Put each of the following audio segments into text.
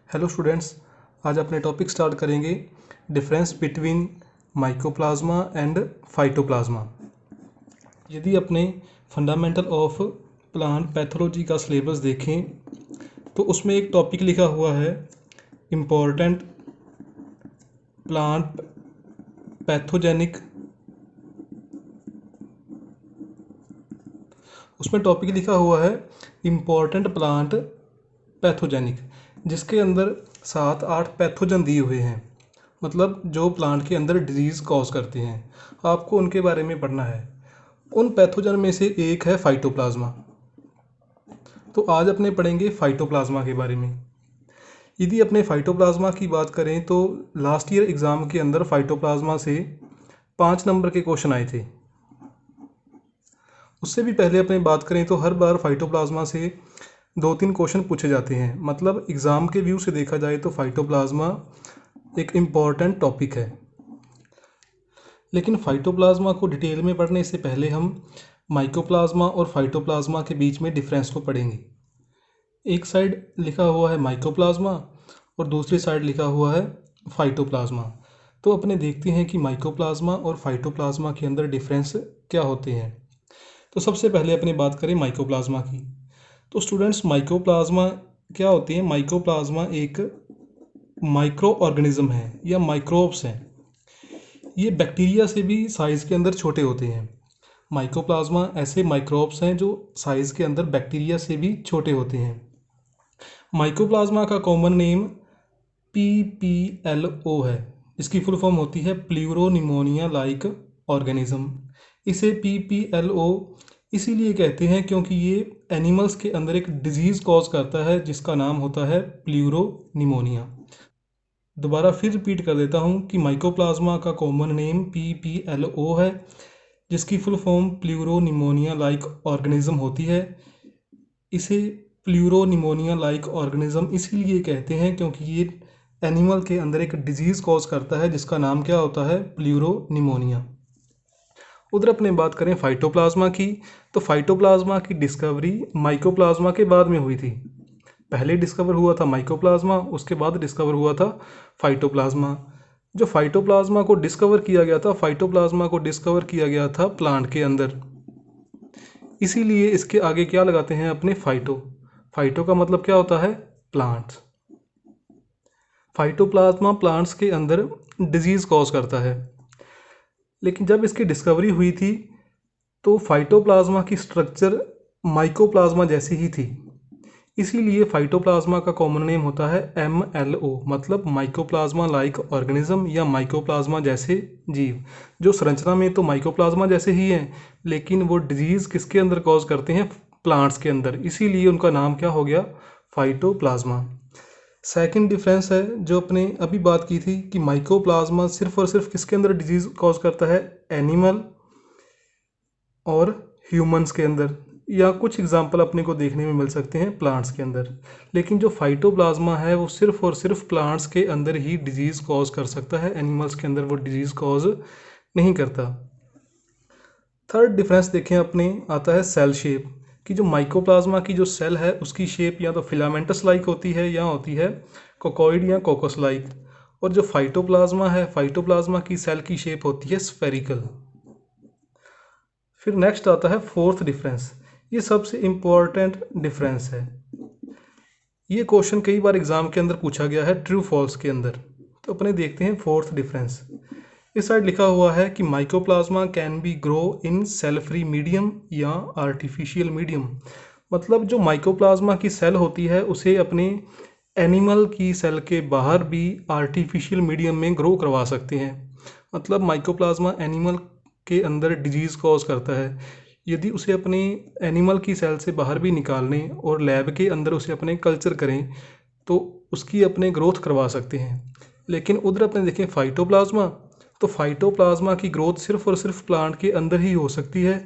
Hello students, आज अपने topic start करेंगे difference between mycoplasma and phytoplasma. यदि अपने फंडामेंटल ऑफ प्लांट पैथोलॉजी का सिलेबस देखें तो उसमें एक टॉपिक लिखा हुआ है इम्पॉर्टेंट प्लांट पैथोजेनिक। उसमें टॉपिक लिखा हुआ है इम्पॉर्टेंट प्लांट पैथोजेनिक, जिसके अंदर 7-8 पैथोजन दिए हुए हैं, मतलब जो प्लांट के अंदर डिजीज़ कॉज करते हैं। आपको उनके बारे में पढ़ना है। उन पैथोजन में से एक है फाइटोप्लाज्मा। तो आज अपने पढ़ेंगे फाइटोप्लाज्मा के बारे में। यदि अपने फाइटोप्लाज्मा की बात करें तो लास्ट ईयर एग्ज़ाम के अंदर फाइटोप्लाज्मा से 5 नंबर के क्वेश्चन आए थे। उससे भी पहले अपने बात करें तो हर बार फाइटोप्लाज्मा से 2-3 क्वेश्चन पूछे जाते हैं। मतलब एग्ज़ाम के व्यू से देखा जाए तो फाइटोप्लाज्मा एक इम्पॉर्टेंट टॉपिक है। लेकिन फाइटोप्लाज्मा को डिटेल में पढ़ने से पहले हम माइकोप्लाज्मा और फाइटोप्लाज्मा के बीच में डिफरेंस को पढ़ेंगे। एक साइड लिखा हुआ है माइकोप्लाज्मा और दूसरी साइड लिखा हुआ है फाइटोप्लाज्मा। तो अपने देखते हैं कि माइकोप्लाज्मा और फाइटोप्लाज्मा के अंदर डिफरेंस क्या होते हैं। तो सबसे पहले अपने बात करें माइकोप्लाज्मा की। तो स्टूडेंट्स, माइकोप्लाज्मा क्या होते हैं? माइकोप्लाज्मा एक माइक्रो ऑर्गेनिज्म है या माइक्रोब्स हैं। ये बैक्टीरिया से भी साइज़ के अंदर छोटे होते हैं। माइकोप्लाज्मा ऐसे माइक्रोब्स हैं जो साइज़ के अंदर बैक्टीरिया से भी छोटे होते हैं। माइकोप्लाज्मा का कॉमन नेम PPLO है। इसकी फुल फॉर्म होती है प्लूरोनिमोनिया लाइक ऑर्गेनिज्म। इसे PPLO इसीलिए कहते हैं क्योंकि ये एनिमल्स के अंदर एक डिजीज़ कॉज करता है जिसका नाम होता है प्लूरोनिमोनिया। दोबारा फिर रिपीट कर देता हूँ कि माइकोप्लाज्मा का कॉमन नेम PPLO है, जिसकी full form pleuropneumonia like organism होती है। इसे प्लूरोनिमोनिया लाइक ऑर्गेनिज्म इसीलिए कहते हैं क्योंकि ये एनिमल के अंदर एक डिजीज़ कॉज करता है जिसका नाम क्या होता है? प्लूरोनिमोनिया। उधर अपने बात करें फाइटोप्लाज्मा की, तो फाइटोप्लाज्मा की डिस्कवरी माइकोप्लाज्मा के बाद में हुई थी। पहले डिस्कवर हुआ था माइकोप्लाज्मा, उसके बाद डिस्कवर हुआ था फाइटोप्लाज्मा। जो फाइटोप्लाज्मा को डिस्कवर किया गया था, फाइटोप्लाज्मा को डिस्कवर किया गया था प्लांट के अंदर। इसीलिए इसके आगे क्या लगाते हैं अपने? फाइटो। फाइटो का मतलब क्या होता है? प्लांट्स। फाइटोप्लाज्मा प्लांट्स के अंदर डिजीज़ कॉज करता है। लेकिन जब इसकी डिस्कवरी हुई थी तो फाइटोप्लाज्मा की स्ट्रक्चर माइकोप्लाज्मा जैसी ही थी। इसीलिए फाइटोप्लाज्मा का कॉमन नेम होता है MLO, मतलब माइकोप्लाज्मा लाइक ऑर्गेनिज्म या माइकोप्लाज्मा जैसे जीव। जो संरचना में तो माइकोप्लाज्मा जैसे ही हैं, लेकिन वो डिजीज़ किसके अंदर कॉज करते हैं? प्लांट्स के अंदर। इसीलिए उनका नाम क्या हो गया? फाइटोप्लाज्मा। सेकंड डिफरेंस है जो अपने अभी बात की थी कि माइकोप्लाज्मा सिर्फ और सिर्फ किसके अंदर डिजीज़ कॉज करता है? एनिमल और ह्यूमंस के अंदर, या कुछ एग्जांपल अपने को देखने में मिल सकते हैं प्लांट्स के अंदर। लेकिन जो फाइटोप्लाज्मा है वो सिर्फ और सिर्फ प्लांट्स के अंदर ही डिजीज़ कॉज कर सकता है, एनिमल्स के अंदर वो डिजीज़ कॉज नहीं करता। थर्ड डिफरेंस देखें अपने, आता है सेल शेप कि जो माइकोप्लाज्मा की जो सेल है उसकी शेप या तो फिलामेंटस लाइक होती है या होती है कोकोइड या कोकस लाइक। और जो फाइटोप्लाज्मा है, फाइटोप्लाज्मा की सेल की शेप होती है स्फेरिकल। फिर नेक्स्ट आता है फोर्थ डिफरेंस। ये सबसे इम्पोर्टेंट डिफरेंस है। ये क्वेश्चन कई बार एग्जाम के अंदर पूछा गया है ट्रू फॉल्स के अंदर। तो अपने देखते हैं फोर्थ डिफरेंस। इस साइड लिखा हुआ है कि mycoplasma can be grow in cell free medium या आर्टिफिशियल मीडियम। मतलब जो माइकोप्लाज्मा की सेल होती है उसे अपने एनिमल की सेल के बाहर भी आर्टिफिशियल मीडियम में ग्रो करवा सकते हैं। मतलब माइकोप्लाज्मा एनिमल के अंदर डिजीज़ कॉज करता है। यदि उसे अपने एनिमल की सेल से बाहर भी निकालने और लैब के अंदर उसे अपने कल्चर करें तो उसकी अपने ग्रोथ करवा सकते हैं। लेकिन उधर अपने देखें फाइटोप्लाज्मा, तो फाइटोप्लाज्मा की ग्रोथ सिर्फ और सिर्फ प्लांट के अंदर ही हो सकती है।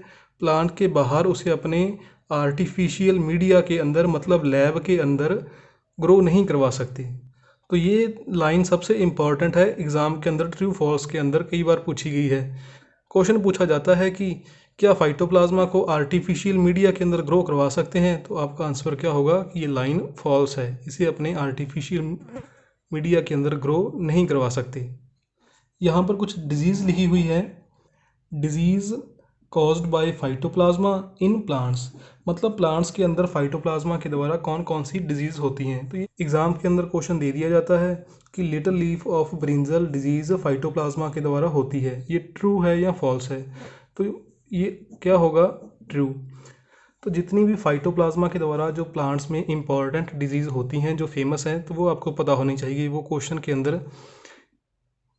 प्लांट के बाहर उसे अपने आर्टिफिशियल मीडिया के अंदर, मतलब लैब के अंदर ग्रो नहीं करवा सकती। तो ये लाइन सबसे इम्पॉर्टेंट है, एग्ज़ाम के अंदर ट्रू फॉल्स के अंदर कई बार पूछी गई है। क्वेश्चन पूछा जाता है कि क्या फाइटोप्लाज्मा को आर्टिफिशियल मीडिया के अंदर ग्रो करवा सकते हैं? तो आपका आंसर क्या होगा कि ये लाइन फॉल्स है, इसे अपने आर्टिफिशियल मीडिया के अंदर ग्रो नहीं करवा सकते। यहाँ पर कुछ डिजीज़ लिखी हुई है, disease caused by phytoplasma in plants, मतलब प्लांट्स के अंदर फाइटोप्लाज्मा के द्वारा कौन कौन सी डिजीज़ होती हैं। तो ये एग्ज़ाम के अंदर क्वेश्चन दे दिया जाता है कि little leaf of brinjal disease phytoplasma के द्वारा होती है, ये ट्रू है या फॉल्स है? तो ये क्या होगा? ट्रू। तो जितनी भी फाइटोप्लाज्मा के द्वारा जो प्लांट्स में इम्पॉर्टेंट डिजीज़ होती हैं जो फेमस हैं, तो वो आपको पता होनी चाहिए। वो क्वेश्चन के अंदर,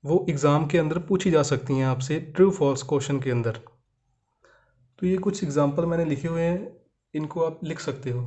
वो एग्ज़ाम के अंदर पूछी जा सकती हैं आपसे ट्रू फॉल्स क्वेश्चन के अंदर। तो ये कुछ एग्जांपल मैंने लिखे हुए हैं, इनको आप लिख सकते हो।